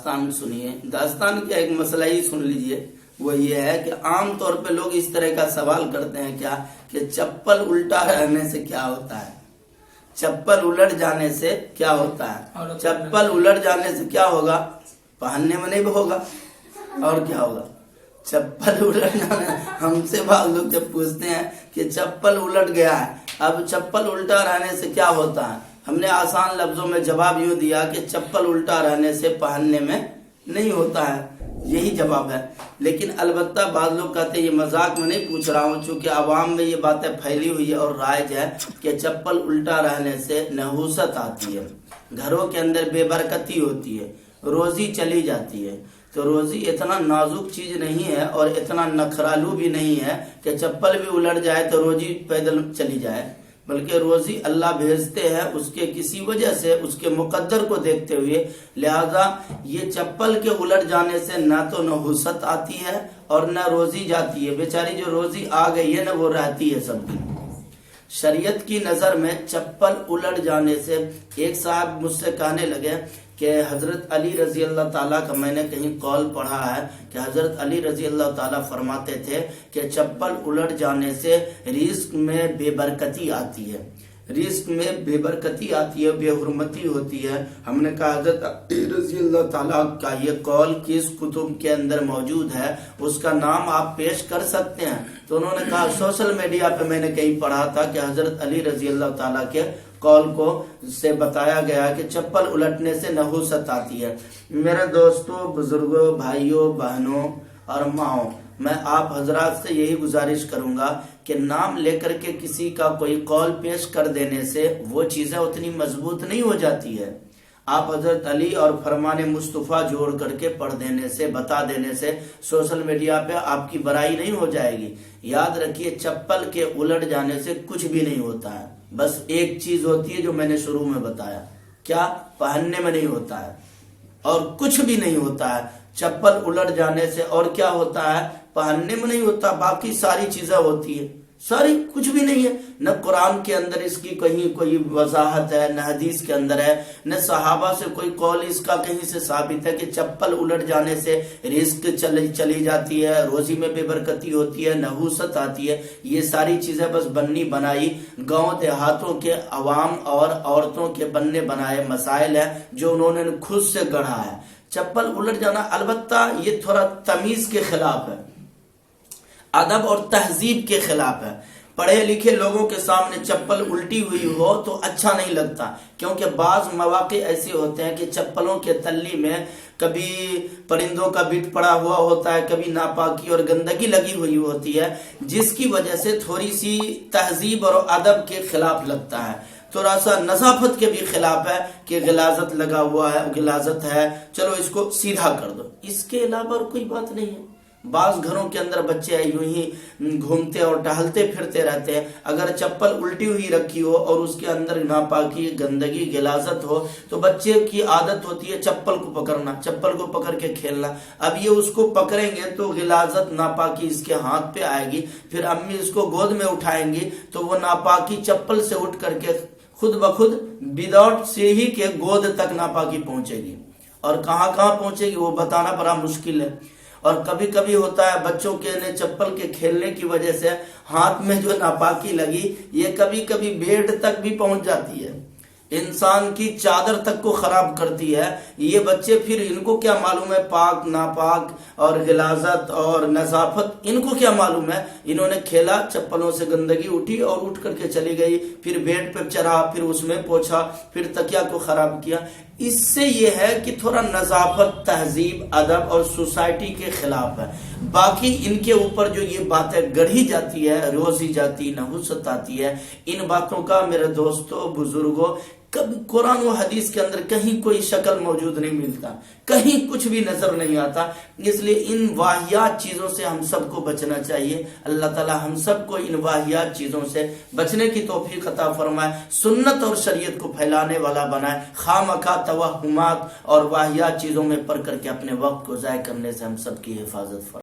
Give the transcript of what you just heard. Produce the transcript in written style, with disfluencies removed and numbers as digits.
داستان سنیے. داستان کا ایک مسئلہ ہی سن لیجئے. وہ یہ ہے کہ عام طور پہ لوگ اس طرح کا سوال کرتے ہیں کیا کہ چپل الٹا رہنے سے کیا ہوتا ہے. چپل الٹ جانے سے کیا ہوتا ہے. چپل الٹ جانے سے کیا ہوگا؟ پہننے میں نہیں ہوگا اور کیا ہوگا؟ چپل الٹ جانا. ہم سے بعض لوگ جب پوچھتے ہیں کہ چپل الٹ گیا ہے, اب چپل الٹا رہنے سے کیا ہوتا ہے, ہم نے آسان لفظوں میں جواب یوں دیا کہ چپل الٹا رہنے سے پہننے میں نہیں ہوتا ہے. یہی جواب ہے. لیکن البتہ بعض لوگ کہتے ہیں, یہ مذاق میں نہیں پوچھ رہا ہوں, چونکہ عوام میں یہ باتیں پھیلی ہوئی ہے اور رائج ہے کہ چپل الٹا رہنے سے نحوست آتی ہے, گھروں کے اندر بے برکتی ہوتی ہے, روزی چلی جاتی ہے. تو روزی اتنا نازک چیز نہیں ہے اور اتنا نخرالو بھی نہیں ہے کہ چپل بھی الٹ جائے تو روزی پیدل چلی جائے, بلکہ روزی اللہ بھیجتے ہیں اس کے کسی وجہ سے, اس کے مقدر کو دیکھتے ہوئے. لہذا یہ چپل کے الٹ جانے سے نہ تو نحوست آتی ہے اور نہ روزی جاتی ہے. بیچاری جو روزی آ گئی ہے نا وہ رہتی ہے سب کی. شریعت کی نظر میں چپل الٹ جانے سے, ایک صاحب مجھ سے کہنے لگے کہ حضرت علی رضی اللہ تعالیٰ کا میں نے کہیں قول پڑھا ہے کہ حضرت علی رضی اللہ تعالیٰ فرماتے تھے کہ چپل الٹ جانے سے رزق میں بے برکتی آتی ہے, رزق میں بے برکتی آتی ہے, بے حرمتی ہوتی ہے. ہم نے کہا حضرت علی رضی اللہ تعالیٰ کا یہ قول کس کتب کے اندر موجود ہے, اس کا نام آپ پیش کر سکتے ہیں؟ تو انہوں نے کہا سوشل میڈیا پہ میں نے کہیں پڑھا تھا کہ حضرت علی رضی اللہ تعالیٰ کے قول کو سے بتایا گیا کہ چپل الٹنے سے نحوست آتی ہے. میرے دوستوں, بزرگوں, بھائیوں, بہنوں اور ماؤں, میں آپ حضرات سے یہی گزارش کروں گا کہ نام لے کر کے کسی کا کوئی قول پیش کر دینے سے وہ چیزیں اتنی مضبوط نہیں ہو جاتی ہے. آپ حضرت علی اور فرمان مصطفیٰ جوڑ کر کے پڑھ دینے سے, بتا دینے سے سوشل میڈیا پہ آپ کی برائی نہیں ہو جائے گی. یاد رکھیے چپل کے الٹ جانے سے کچھ بھی نہیں ہوتا ہے, بس ایک چیز ہوتی ہے جو میں نے شروع میں بتایا, کیا پہننے میں نہیں ہوتا ہے اور کچھ بھی نہیں ہوتا ہے. چپل الٹ جانے سے اور کیا ہوتا ہے, پہننے میں نہیں ہوتا, باقی ساری چیزیں ہوتی ہیں, ساری کچھ بھی نہیں ہے. نہ قرآن کے اندر اس کی کہیں کوئی وضاحت ہے, نہ حدیث کے اندر ہے, نہ صحابہ سے کوئی قول اس کا کہیں سے ثابت ہے کہ چپل الٹ جانے سے رزق چلی جاتی ہے, روزی میں بے برکتی ہوتی ہے, نحوست آتی ہے. یہ ساری چیزیں بس بنی بنائی گاؤں دیہاتوں کے عوام اور عورتوں کے بننے بنائے مسائل ہیں جو انہوں نے خود سے گڑھا ہے. چپل الٹ جانا البتہ یہ تھوڑا تمیز کے خلاف ہے, ادب اور تہذیب کے خلاف ہے. پڑھے لکھے لوگوں کے سامنے چپل الٹی ہوئی ہو تو اچھا نہیں لگتا, کیونکہ بعض مواقع ایسے ہوتے ہیں کہ چپلوں کے تلی میں کبھی پرندوں کا بٹ پڑا ہوا ہوتا ہے, کبھی ناپاکی اور گندگی لگی ہوئی ہوتی ہے, جس کی وجہ سے تھوڑی سی تہذیب اور ادب کے خلاف لگتا ہے, تھوڑا سا نظافت کے بھی خلاف ہے کہ غلاظت لگا ہوا ہے, غلاظت ہے, چلو اس کو سیدھا کر دو. اس کے علاوہ اور کوئی بات نہیں ہے. بعض گھروں کے اندر بچے یوں ہی گھومتے اور ٹہلتے پھرتے رہتے ہیں, اگر چپل الٹی ہوئی رکھی ہو اور اس کے اندر ناپاکی, گندگی, غلاظت ہو تو بچے کی عادت ہوتی ہے چپل کو پکڑنا, چپل کو پکڑ کے کھیلنا. اب یہ اس کو پکڑیں گے تو غلاظت, ناپاکی اس کے ہاتھ پہ آئے گی, پھر امی اس کو گود میں اٹھائیں گی تو وہ ناپاکی چپل سے اٹھ کر کے خود بخود وداؤٹ سیڑھی کے گود تک ناپاکی پہنچے گی, اور کہاں کہاں پہنچے گی وہ بتانا بڑا مشکل ہے. اور کبھی کبھی ہوتا ہے بچوں کے چپل کے کھیلنے کی وجہ سے ہاتھ میں جو ناپاکی لگی یہ کبھی کبھی بیڈ تک بھی پہنچ جاتی ہے, انسان کی چادر تک کو خراب کرتی ہے. یہ بچے پھر ان کو کیا معلوم ہے پاک ناپاک اور غلاظت اور نظافت, ان کو کیا معلوم ہے. انہوں نے کھیلا, چپلوں سے گندگی اٹھی اور اٹھ کر کے چلی گئی, پھر بیڈ پہ چڑھا, پھر اس میں پوچھا, پھر تکیا کو خراب کیا. اس سے یہ ہے کہ تھوڑا نظافت, تہذیب, ادب اور سوسائٹی کے خلاف ہے. باقی ان کے اوپر جو یہ باتیں گڑھی جاتی ہے, روزی جاتی, نحوست آتی ہے, ان باتوں کا میرے دوستوں, بزرگوں, کبھی قرآن و حدیث کے اندر کہیں کوئی شکل موجود نہیں ملتا, کہیں کچھ بھی نظر نہیں آتا. اس لیے ان واہیات چیزوں سے ہم سب کو بچنا چاہیے. اللہ تعالی ہم سب کو ان واہیات چیزوں سے بچنے کی توفیق عطا فرمائے, سنت اور شریعت کو پھیلانے والا بنائے. خامخواہ توہمات اور واہیات چیزوں میں پڑھ کر کے اپنے وقت کو ضائع کرنے سے ہم سب کی حفاظت فرمائے.